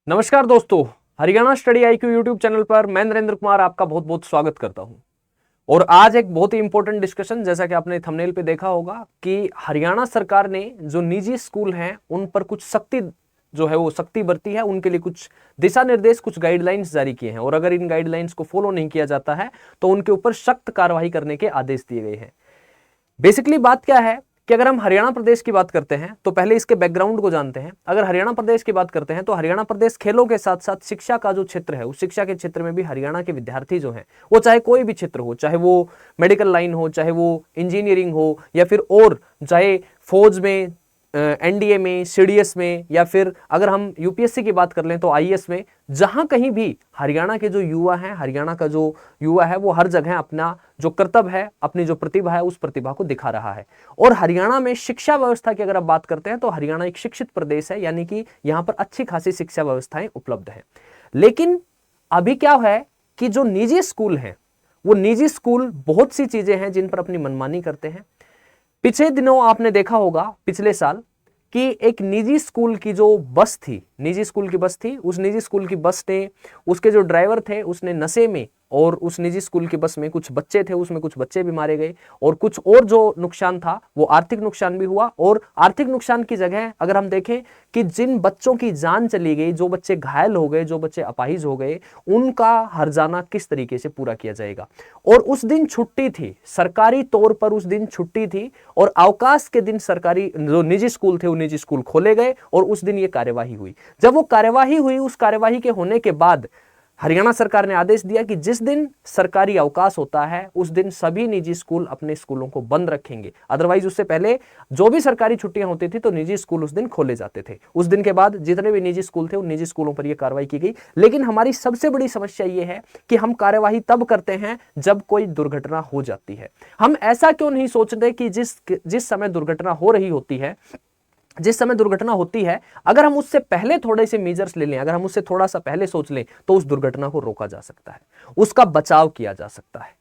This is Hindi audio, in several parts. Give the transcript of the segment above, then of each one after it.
नमस्कार दोस्तों, Haryana study IQ YouTube channel पर मैं नरेंद्र कुमार आपका बहुत बहुत स्वागत करता हूं। और आज एक बहुत ही इंपॉर्टेंट डिस्कशन, जैसा कि आपने थंबनेल पे देखा होगा कि हरियाणा सरकार ने जो निजी स्कूल हैं उन पर कुछ सख्ती जो है वो सख्ती बरती है, उनके लिए कुछ दिशा निर्देश, कुछ गाइडलाइंस जारी किए हैं और अगर इन गाइडलाइंस को फॉलो नहीं किया जाता है तो उनके ऊपर सख्त कार्रवाई करने के आदेश दिए गए हैं। बेसिकली बात क्या है कि अगर हम हरियाणा प्रदेश की बात करते हैं तो पहले इसके बैकग्राउंड को जानते हैं। अगर हरियाणा प्रदेश की बात करते हैं तो हरियाणा प्रदेश खेलों के साथ साथ शिक्षा का जो क्षेत्र है, उस शिक्षा के क्षेत्र में भी हरियाणा के विद्यार्थी जो हैं, वो चाहे कोई भी क्षेत्र हो, चाहे वो मेडिकल लाइन हो, चाहे वो इंजीनियरिंग हो, या फिर और चाहे फौज में, एनडीए में, सीडीएस में, या फिर अगर हम यूपीएससी की बात कर लें तो आईएएस में, जहां कहीं भी हरियाणा के जो युवा हैं, हरियाणा का जो युवा है वो हर जगह अपना जो कर्तव्य है, अपनी जो प्रतिभा है, उस प्रतिभा को दिखा रहा है। और हरियाणा में शिक्षा व्यवस्था की अगर आप बात करते हैं तो हरियाणा एक शिक्षित प्रदेश है, यानी कि यहां पर अच्छी खासी शिक्षा व्यवस्थाएं उपलब्ध है। लेकिन अभी क्या है कि जो निजी स्कूल हैं, वो निजी स्कूल बहुत सी चीजें हैं जिन पर अपनी मनमानी करते हैं। पिछले दिनों आपने देखा होगा, पिछले साल, कि एक निजी स्कूल की जो बस थी, निजी स्कूल की बस थी, उस निजी स्कूल की बस ने, उसके जो ड्राइवर थे उसने नशे में, और उस निजी स्कूल की बस में कुछ बच्चे थे, उसमें कुछ बच्चे भी मारे गए और कुछ और जो नुकसान था वो आर्थिक नुकसान भी हुआ। और आर्थिक नुकसान की जगह अगर हम देखें कि जिन बच्चों की जान चली गई, जो बच्चे घायल हो गए, जो बच्चे अपाहिज हो गए, उनका हर्जाना किस तरीके से पूरा किया जाएगा। और उस दिन छुट्टी थी, सरकारी तौर पर उस दिन छुट्टी थी और अवकाश के दिन सरकारी जो निजी स्कूल थे वो निजी स्कूल खोले गए और उस दिन ये कार्यवाही हुई। जब वो कार्यवाही हुई, उस कार्यवाही के होने के बाद हरियाणा सरकार ने आदेश दिया कि जिस दिन सरकारी अवकाश होता है उस दिन सभी निजी स्कूल अपने स्कूलों को बंद रखेंगे। अदरवाइज उससे पहले जो भी सरकारी छुट्टियां होती थी तो निजी स्कूल उस दिन खोले जाते थे। उस दिन के बाद जितने भी निजी स्कूल थे उन निजी स्कूलों पर यह कार्रवाई की गई। लेकिन हमारी सबसे बड़ी समस्या यह है कि हम कार्यवाही तब करते हैं जब कोई दुर्घटना हो जाती है। हम ऐसा क्यों नहीं सोचते कि जिस समय दुर्घटना हो रही होती है, जिस समय दुर्घटना होती है, अगर हम उससे पहले थोड़े से मेजर्स ले लें, अगर हम उससे थोड़ा सा पहले सोच लें तो उस दुर्घटना को रोका जा सकता है, उसका बचाव किया जा सकता है।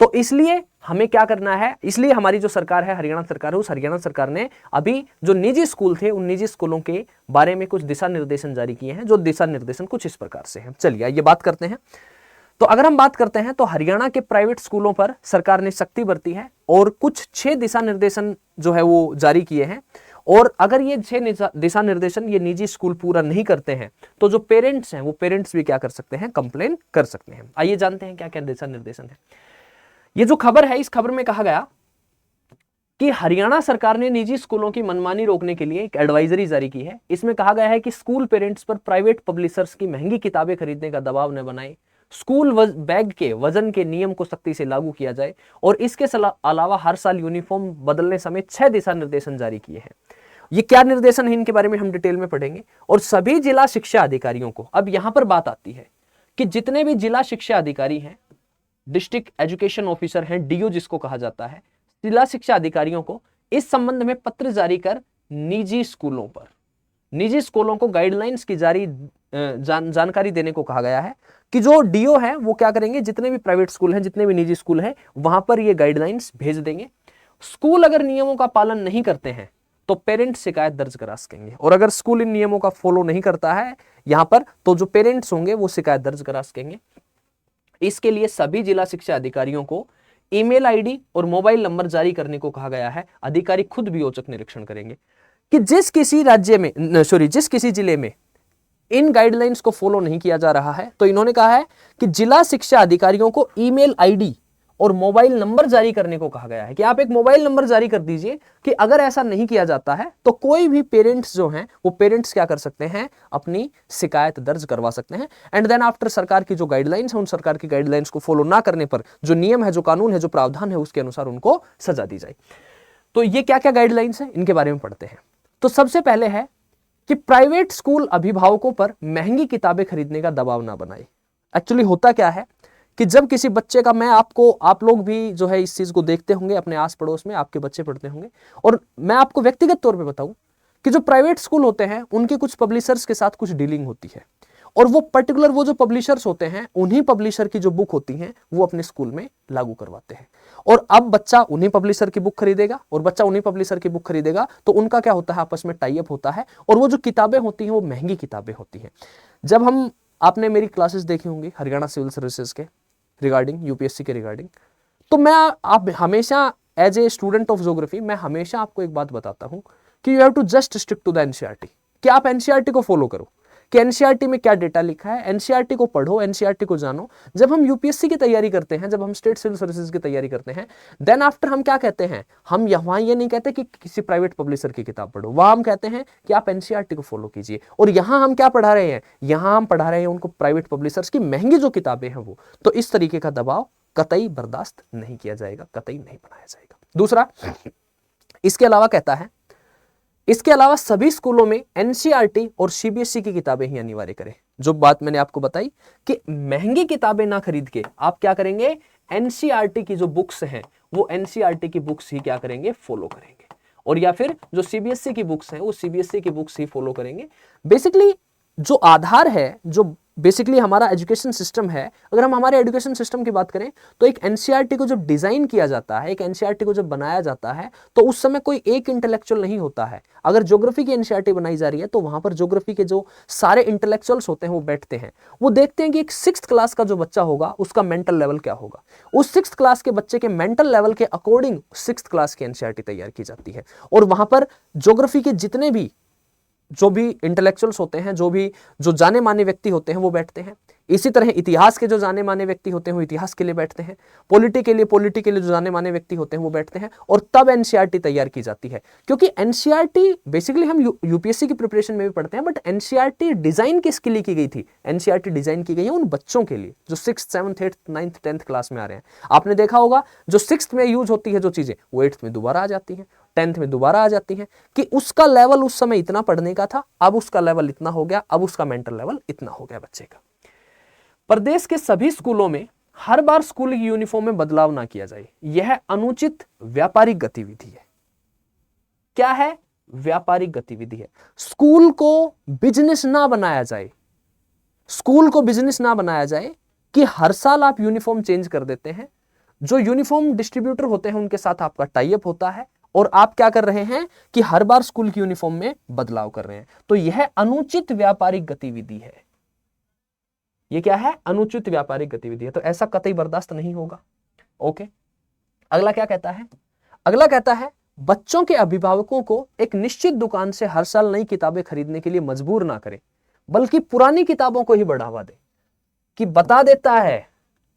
तो इसलिए हमें क्या करना है, इसलिए हमारी जो सरकार है, हरियाणा सरकार है, उस हरियाणा सरकार ने अभी जो निजी स्कूल थे उन निजी स्कूलों के बारे में कुछ दिशा निर्देशन जारी किए हैं। जो दिशा निर्देशन कुछ इस प्रकार से हैं। चलिए ये बात करते हैं। तो अगर हम बात करते हैं तो हरियाणा के प्राइवेट स्कूलों पर सरकार ने सख्ती बरती है और कुछ 6 दिशा निर्देशन जो है वो जारी किए हैं। और अगर ये 6 दिशा निर्देशन ये निजी स्कूल पूरा नहीं करते हैं तो जो पेरेंट्स हैं वो पेरेंट्स भी क्या कर सकते हैं, कंप्लेन कर सकते हैं। आइए जानते हैं क्या क्या दिशा निर्देशन है। ये जो खबर है, इस खबर में कहा गया कि हरियाणा सरकार ने निजी स्कूलों की मनमानी रोकने के लिए एक एडवाइजरी जारी की है। इसमें कहा गया है कि स्कूल पेरेंट्स पर प्राइवेट पब्लिशर्स की महंगी किताबें खरीदने का दबाव न बनाए, स्कूल बैग के वजन के नियम को सख्ती से लागू किया जाए और इसके अलावा हर साल यूनिफॉर्म बदलने समेत 6 दिशा निर्देशन जारी किए हैं। ये क्या निर्देशन है, इनके बारे में हम डिटेल में पढ़ेंगे। और सभी जिला शिक्षा अधिकारियों को, अब यहां पर बात आती है कि जितने भी जिला शिक्षा अधिकारी हैं, डिस्ट्रिक्ट एजुकेशन ऑफिसर हैं, डीओ जिसको कहा जाता है, जिला शिक्षा अधिकारियों को इस संबंध में पत्र जारी कर निजी स्कूलों को गाइडलाइंस की जारी जानकारी देने को कहा गया है कि जो डीओ है वो क्या करेंगे, जितने भी प्राइवेट स्कूल हैं, जितने भी निजी स्कूल हैं, वहां पर ये गाइडलाइंस भेज देंगे। स्कूल अगर नियमों का पालन नहीं करते हैं तो पेरेंट्स शिकायत दर्ज करा सकेंगे, और अगर स्कूल इन नियमों का फॉलो नहीं करता है यहां पर तो जो पेरेंट्स होंगे वो शिकायत दर्ज करा सकेंगे। इसके लिए सभी जिला शिक्षा अधिकारियों को ईमेल आईडी और मोबाइल नंबर जारी करने को कहा गया है। अधिकारी खुद भी औचक निरीक्षण करेंगे कि जिस किसी जिले में इन गाइडलाइंस को फॉलो नहीं किया जा रहा है तो इन्होंने कहा है कि जिला शिक्षा अधिकारियों को ईमेल आईडी और मोबाइल नंबर जारी करने को कहा गया है कि आप एक मोबाइल नंबर जारी कर दीजिए कि अगर ऐसा नहीं किया जाता है तो कोई भी पेरेंट्स जो हैं वो पेरेंट्स क्या कर सकते हैं, अपनी शिकायत दर्ज करवा सकते हैं। एंड देन आफ्टर सरकार की जो गाइडलाइंस है, उन सरकार की गाइडलाइंस को फॉलो ना करने पर जो नियम है, जो कानून है, जो प्रावधान है, उसके अनुसार उनको सजा दी जाए। तो ये क्या क्या गाइडलाइंस है, इनके बारे में पढ़ते हैं। तो सबसे पहले है कि प्राइवेट स्कूल अभिभावकों पर महंगी किताबें खरीदने का दबाव ना बनाए। एक्चुअली होता क्या है कि जब किसी बच्चे का, आप लोग भी जो है इस चीज को देखते होंगे, अपने आस पड़ोस में आपके बच्चे पढ़ते होंगे, और मैं आपको व्यक्तिगत तौर पे बताऊं कि जो प्राइवेट स्कूल होते हैं उनके कुछ पब्लिशर्स के साथ कुछ डीलिंग होती है और वो पर्टिकुलर वो जो पब्लिशर्स होते हैं उन्हीं पब्लिशर की जो बुक होती हैं वो अपने स्कूल में लागू करवाते हैं। और अब बच्चा उन्हीं पब्लिशर की बुक खरीदेगा और बच्चा उन्हीं पब्लिशर की बुक खरीदेगा तो उनका क्या होता है, आपस में टाई अप होता है और वो जो किताबें होती हैं वो महंगी किताबें होती हैं। जब हम, आपने मेरी क्लासेस देखी होंगी हरियाणा सिविल सर्विसेज के रिगार्डिंग, यूपीएससी के रिगार्डिंग, तो मैं आप हमेशा as a student of geography मैं हमेशा आपको एक बात बताता हूं कि you have to just stick to the NCERT, कि आप एनसीईआरटी को फॉलो करो कि एनसीईआरटी में क्या डेटा लिखा है, एनसीईआरटी को पढ़ो, एनसीईआरटी को जानो। जब हम यूपीएससी की तैयारी करते हैं, जब हम स्टेट सिविल सर्विसेज की तैयारी करते हैं, देन आफ्टर हम क्या कहते हैं, हम वहां ये नहीं कहते कि किसी प्राइवेट पब्लिशर की किताब पढ़ो, वहां हम कहते हैं कि आप एनसीईआरटी को फॉलो कीजिए। और यहां हम क्या पढ़ा रहे हैं, यहां हम पढ़ा रहे हैं उनको प्राइवेट पब्लिशर्स की महंगी जो किताबें हैं वो। तो इस तरीके का दबाव कतई बर्दाश्त नहीं किया जाएगा, कतई नहीं बनाया जाएगा। दूसरा, इसके अलावा कहता है, इसके अलावा सभी स्कूलों में एनसीईआरटी और सीबीएसई की किताबें ही अनिवार्य करें। जो बात मैंने आपको बताई कि महंगी किताबें ना खरीद के आप क्या करेंगे, एनसीईआरटी की जो बुक्स हैं वो एनसीईआरटी की बुक्स ही क्या करेंगे, फॉलो करेंगे। और या फिर जो सीबीएसई की बुक्स हैं वो सीबीएसई की बुक्स ही फॉलो करेंगे। बेसिकली जो आधार है, जो बेसिकली हमारा एजुकेशन सिस्टम है, अगर हम हमारे एजुकेशन सिस्टम की बात करें तो एक एनसीईआरटी को जब डिजाइन किया जाता है, एक एनसीईआरटी को जब बनाया जाता है तो उस समय कोई एक इंटेलेक्चुअल नहीं होता है। अगर ज्योग्राफी की एनसीईआरटी बनाई जा रही है तो वहां पर ज्योग्राफी के जो सारे इंटेलेक्चुअल्स होते हैं वो बैठते हैं, वो देखते हैं कि एक 6th क्लास का जो बच्चा होगा उसका मेंटल लेवल क्या होगा, उस 6th क्लास के बच्चे के मेंटल लेवल के अकॉर्डिंग 6th क्लास की एनसीईआरटी तैयार की जाती है। और वहां पर ज्योग्राफी के जितने भी जो भी इंटेलेक्चुअल्स होते हैं, जो जाने माने व्यक्ति होते हैं वो बैठते हैं। इसी तरह इतिहास के जो जाने माने व्यक्ति होते हैं वो इतिहास के लिए बैठते हैं, पॉलिटी के लिए जो जाने माने व्यक्ति होते हैं वो बैठते हैं। और तब एनसीईआरटी तैयार की जाती है। क्योंकि एनसीईआरटी बेसिकली हम यूपीएससी की प्रिपरेशन में भी पढ़ते हैं, बट एनसीईआरटी डिजाइन किसके लिए की गई थी, एनसीईआरटी डिजाइन की गई है उन बच्चों के लिए जो 6th 7th 8th 9th 10th class में आ रहे हैं। आपने देखा होगा जो 6th में यूज होती है जो चीजें वो 8th में दोबारा आ जाती है, 10th में दोबारा आ जाती है, कि उसका लेवल उस समय इतना पढ़ने का था, अब उसका लेवल इतना हो गया, अब उसका मेंटल लेवल इतना हो गया बच्चे का। प्रदेश के सभी स्कूलों में हर बार स्कूल की यूनिफॉर्म में बदलाव ना किया जाए, यह अनुचित व्यापारिक गतिविधि है। क्या है, व्यापारिक गतिविधि है। स्कूल को बिजनेस ना बनाया जाए, स्कूल को बिजनेस ना बनाया जाए कि हर साल आप यूनिफॉर्म चेंज कर देते हैं। जो यूनिफॉर्म डिस्ट्रीब्यूटर होते हैं उनके साथ आपका टाई अप होता है और आप क्या कर रहे हैं कि हर बार स्कूल की यूनिफॉर्म में बदलाव कर रहे हैं। तो यह अनुचित व्यापारिक गतिविधि है। यह क्या है, अनुचित व्यापारिक गतिविधि है। तो ऐसा कतई बर्दाश्त नहीं होगा। ओके, अगला क्या कहता है, अगला कहता है बच्चों के अभिभावकों को एक निश्चित दुकान से हर साल नई किताबें खरीदने के लिए मजबूर ना करें, बल्कि पुरानी किताबों को ही बढ़ावा दें। कि बता देता है,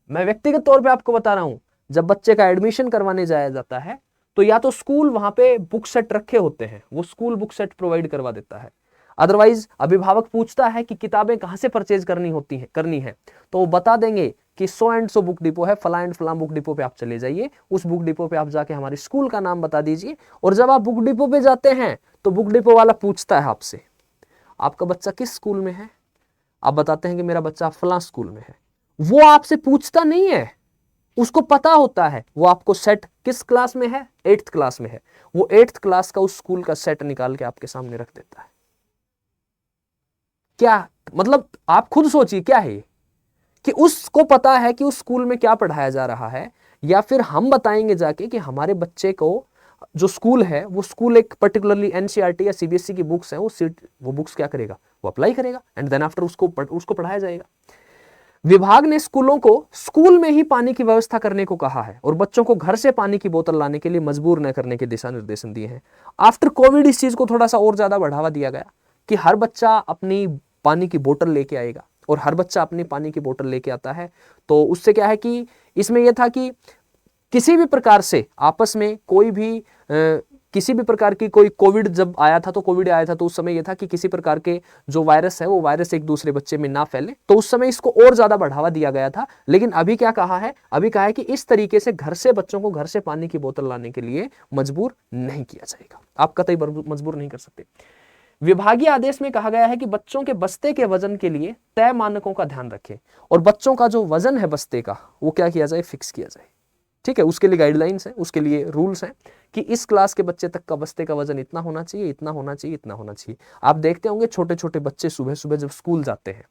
मैं व्यक्तिगत तौर पे आपको बता रहा हूं, जब बच्चे का एडमिशन करवाने जाया जाता है तो या तो स्कूल वहां पे बुक सेट रखे होते हैं, वो स्कूल बुक सेट प्रोवाइड करवा देता है। अदरवाइज अभिभावक पूछता है कि किताबें कहां से परचेज करनी है तो वो बता देंगे कि so and so book depot है, फला एंड फला बुक डिपो पे आप चले जाइए, उस बुक डिपो पे आप जाके हमारे स्कूल का नाम बता दीजिए। और जब आप बुक डिपो पे जाते हैं तो बुक डिपो वाला पूछता है आपसे, आपका बच्चा किस स्कूल में है, आप बताते हैं कि मेरा बच्चा फला स्कूल में है। वो आपसे पूछता नहीं है, उसको पता होता है वो आपको सेट किस क्लास में है, 8th क्लास में है, वो 8th क्लास का उस स्कूल का सेट निकाल के आपके सामने रख देता है। क्या मतलब, आप खुद सोचिए क्या है कि उसको पता है कि उस स्कूल में क्या पढ़ाया जा रहा है, या फिर हम बताएंगे जाके कि हमारे बच्चे को जो स्कूल है वो स्कूल एक पर्टिकुलरली एनसीईआरटी या सीबीएसई की बुक्स हैं, वो बुक्स क्या करेगा, वो अप्लाई करेगा एंड देन आफ्टर उसको पढ़ाया जाएगा। विभाग ने स्कूलों को स्कूल में ही पानी की व्यवस्था करने को कहा है और बच्चों को घर से पानी की बोतल लाने के लिए मजबूर न करने के दिशा निर्देशन दिए हैं। आफ्टर कोविड इस चीज को थोड़ा सा और ज्यादा बढ़ावा दिया गया कि हर बच्चा अपनी पानी की बोतल लेके आएगा, और हर बच्चा अपनी पानी की बोतल लेके आता है। तो उससे क्या है कि इसमें यह था कि किसी भी प्रकार से आपस में कोई भी किसी भी प्रकार की कोई कोविड जब आया था तो उस समय यह था कि किसी प्रकार के जो वायरस है वो वायरस एक दूसरे बच्चे में ना फैले, तो उस समय इसको और ज्यादा बढ़ावा दिया गया था। लेकिन अभी क्या कहा है, अभी कहा है कि इस तरीके से घर से बच्चों को घर से पानी की बोतल लाने के लिए मजबूर नहीं किया जाएगा, आप कतई मजबूर नहीं कर सकते। विभागीय आदेश में कहा गया है कि बच्चों के बस्ते के वजन के लिए तय मानकों का ध्यान रखें और बच्चों का जो वजन है बस्ते का वो क्या किया जाए, फिक्स किया जाए। ठीक है, उसके लिए गाइडलाइंस है, उसके लिए रूल्स हैं कि इस क्लास के बच्चे तक का बस्ते का वजन इतना होना चाहिए, इतना होना चाहिए, इतना होना चाहिए। आप देखते होंगे छोटे छोटे बच्चे सुबह सुबह जब स्कूल जाते हैं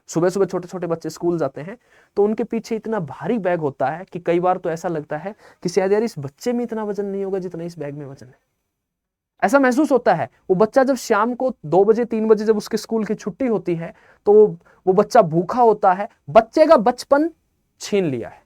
सुबह सुबह छोटे छोटे बच्चे स्कूल जाते हैं तो उनके पीछे इतना भारी बैग होता है कि कई बार तो ऐसा लगता है कि शायद यार इस बच्चे में इतना वजन नहीं होगा जितना इस बैग में वजन है। ऐसा महसूस होता है। वो बच्चा जब शाम को 2 बजे 3 बजे जब उसके स्कूल की छुट्टी होती है तो वो बच्चा भूखा होता है। बच्चे का बचपन छीन लिया है,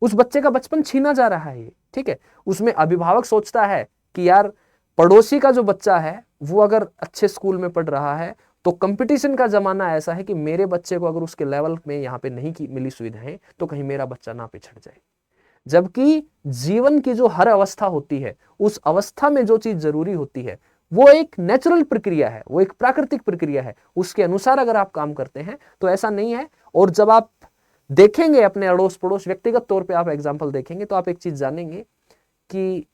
उस बच्चे का बचपन छीना जा रहा है, ठीक है। उसमें अभिभावक सोचता है कि यार पड़ोसी का जो बच्चा है वो अगर अच्छे स्कूल में पढ़ रहा है तो कंपटीशन का जमाना ऐसा है कि मेरे बच्चे को अगर उसके लेवल में यहाँ पे नहीं मिली सुविधाएं तो कहीं मेरा बच्चा ना पिछड़ जाए। जबकि जीवन की जो हर अवस्था होती है उस अवस्था में जो चीज जरूरी होती है वो एक नेचुरल प्रक्रिया है, वो एक प्राकृतिक प्रक्रिया है, उसके अनुसार अगर आप काम करते हैं तो ऐसा नहीं है। और जब आप देखेंगे अपने अड़ोस पड़ोस, व्यक्तिगत तौर पे आप एग्जाम्पल देखेंगे तो आप एक चीज जानेंगे कि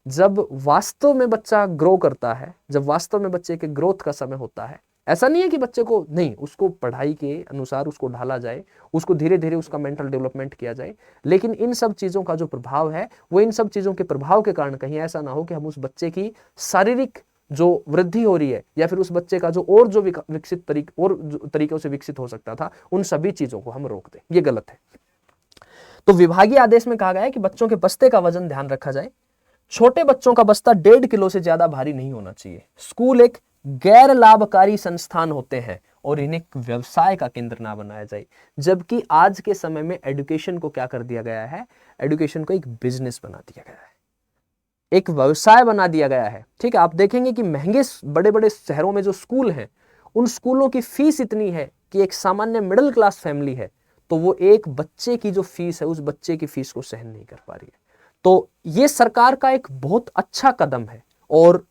जब वास्तव में बच्चा ग्रो करता है, जब वास्तव में बच्चे के ग्रोथ का समय होता है, ऐसा नहीं है कि बच्चे को नहीं, उसको पढ़ाई के अनुसार उसको ढाला जाए, उसको धीरे धीरे उसका मेंटल डेवलपमेंट किया जाए, लेकिन इन सब चीजों का जो प्रभाव है वो इन सब चीजों के प्रभाव के कारण कहीं ऐसा ना हो कि हम उस बच्चे की शारीरिक जो वृद्धि हो रही है या फिर उस बच्चे का जो विकसित तरीकों से विकसित हो सकता था उन सभी चीजों को हम रोक दें, ये गलत है। तो विभागीय आदेश में कहा गया है कि बच्चों के बस्ते का वजन ध्यान रखा जाए। छोटे बच्चों का बस्ता 1.5 किलो से ज्यादा भारी नहीं होना चाहिए। स्कूल एक गैर लाभकारी संस्थान होते हैं और इन्हें व्यवसाय का केंद्र ना बनाया जाए। जबकि आज के समय में एजुकेशन को क्या कर दिया गया है, एजुकेशन को एक बिजनेस बना दिया गया है, एक व्यवसाय बना दिया गया है, ठीक है। आप देखेंगे कि महंगे बड़े बड़े शहरों में जो स्कूल हैं उन स्कूलों की फीस इतनी है कि एक सामान्य मिडिल क्लास फैमिली है तो वो एक बच्चे की जो फीस है उस बच्चे की फीस को सहन नहीं कर पा रही है। तो ये सरकार का एक बहुत अच्छा कदम है। और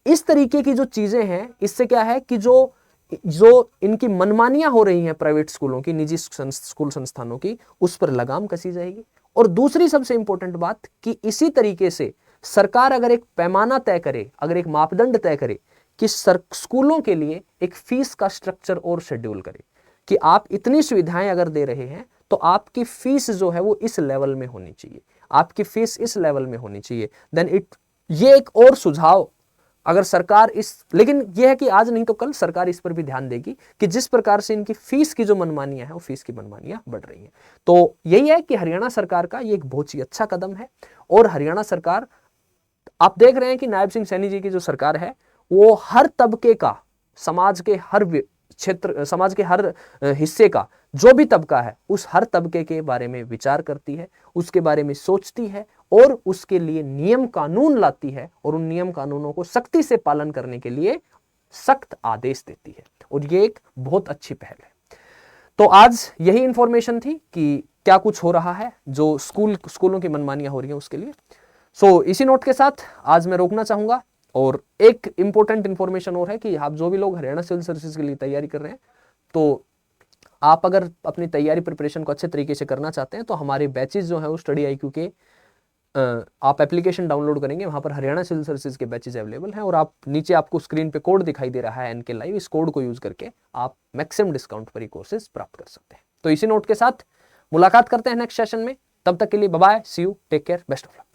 इस तरीके की जो चीजें हैं इससे क्या है कि जो इनकी मनमानियां हो रही हैं प्राइवेट स्कूलों की, निजी स्कूल संस्थानों की, उस पर लगाम कसी जाएगी। और दूसरी सबसे इंपॉर्टेंट बात कि इसी तरीके से सरकार अगर एक पैमाना तय करे, अगर एक मापदंड तय करे कि स्कूलों के लिए एक फीस का स्ट्रक्चर और शेड्यूल करे कि आप इतनी सुविधाएं अगर दे रहे हैं तो आपकी फीस जो है वो इस लेवल में होनी चाहिए, आपकी फीस इस लेवल में होनी चाहिए, देन ये एक और सुझाव अगर सरकार लेकिन यह है कि आज नहीं तो कल सरकार इस पर भी ध्यान देगी कि जिस प्रकार से इनकी फीस की जो मनमानियां है वो फीस की मनमानियां बढ़ रही हैं। तो यही है कि हरियाणा सरकार का ये एक बहुत ही अच्छा कदम है। और हरियाणा सरकार, आप देख रहे हैं कि नायब सिंह सैनी जी की जो सरकार है वो हर तबके का, समाज के हर क्षेत्र, समाज के हर हिस्से का जो भी तबका है उस हर तबके के बारे में विचार करती है, उसके बारे में सोचती है और उसके लिए नियम कानून लाती है और उन नियम कानूनों को सख्ती से पालन करने के लिए सख्त आदेश देती है। और ये एक बहुत अच्छी पहल है। तो आज यही इंफॉर्मेशन थी कि क्या कुछ हो रहा है जो स्कूलों की मनमानियां हो रही हैं उसके लिए। सो इसी नोट के साथ आज मैं रोकना चाहूंगा। और एक इंपॉर्टेंट इंफॉर्मेशन और है कि आप जो भी लोग हरियाणा सिविल सर्विसेज के लिए तैयारी कर रहे हैं तो आप अगर अपनी तैयारी प्रिपरेशन को अच्छे तरीके से करना चाहते हैं तो हमारे बैचेस जो है वो स्टडी IQ के आप एप्लीकेशन डाउनलोड करेंगे, वहां पर हरियाणा सिविल सर्विसेज के बैचेस अवेलेबल हैं। और आप नीचे आपको स्क्रीन पे कोड दिखाई दे रहा है NK Live, इस कोड को यूज करके आप मैक्सिमम डिस्काउंट पर ये कोर्सेज प्राप्त कर सकते हैं। तो इसी नोट के साथ मुलाकात करते हैं नेक्स्ट सेशन में। तब तक के लिए bye bye, see you, take care, best of luck.